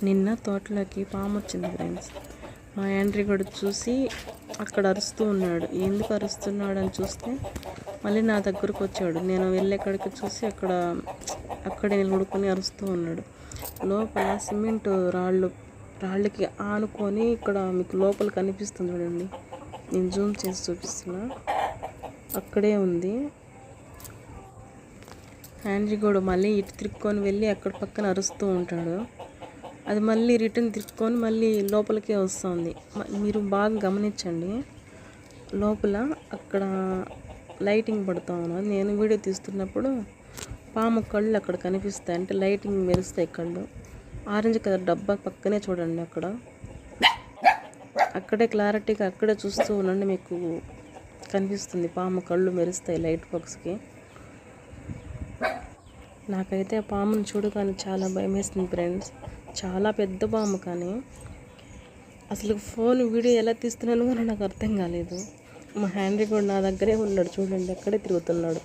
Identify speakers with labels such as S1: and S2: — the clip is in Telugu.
S1: నిన్న తోటలోకి పాము వచ్చింది ఫ్రెండ్స్. మా యాండ్రీ కూడా చూసి అక్కడ అరుస్తూ ఉన్నాడు. ఎందుకు అరుస్తున్నాడు అని చూస్తే మళ్ళీ నా దగ్గరకు వచ్చాడు. నేను వెళ్ళేక్కడికి చూసి అక్కడే నిలబడుకొని అరుస్తూ ఉన్నాడు. లోపల సిమెంట్ రాళ్ళకి ఆనుకొని ఇక్కడ మీకు లోపల కనిపిస్తుంది చూడండి, నేను జూమ్ చేసి చూపిస్తున్నా, అక్కడే ఉంది. యాండ్రీ కూడా మళ్ళీ ఇటు తిరుక్కొని వెళ్ళి అక్కడ పక్కన అరుస్తూ ఉంటాడు. అది మళ్ళీ రిటర్న్ తిరుక్కొని మళ్ళీ లోపలికే వస్తుంది. మీరు బాగా గమనించండి, లోపల అక్కడ లైటింగ్ పడుతూ ఉన్నది. నేను వీడియో తీస్తున్నప్పుడు పాము కళ్ళు అక్కడ కనిపిస్తాయి, అంటే లైటింగ్ మెరుస్తాయి కళ్ళు. ఆరెంజ్ కలర్ డబ్బా పక్కనే చూడండి, అక్కడే క్లారిటీగా అక్కడే చూస్తూ ఉండండి, మీకు కనిపిస్తుంది పాము కళ్ళు మెరుస్తాయి లైట్ బాక్స్కి. నాకైతే ఆ పామును చూడగానే చాలా భయం వేస్తుంది ఫ్రెండ్స్. చాలా పెద్ద పాము, కానీ అసలు ఫోన్ వీడియో ఎలా తీస్తున్నాను కానీ నాకు అర్థం కాలేదు. మా హ్యాండ్రీ కూడా నా దగ్గరే ఉన్నాడు చూడండి, అక్కడే తిరుగుతున్నాడు.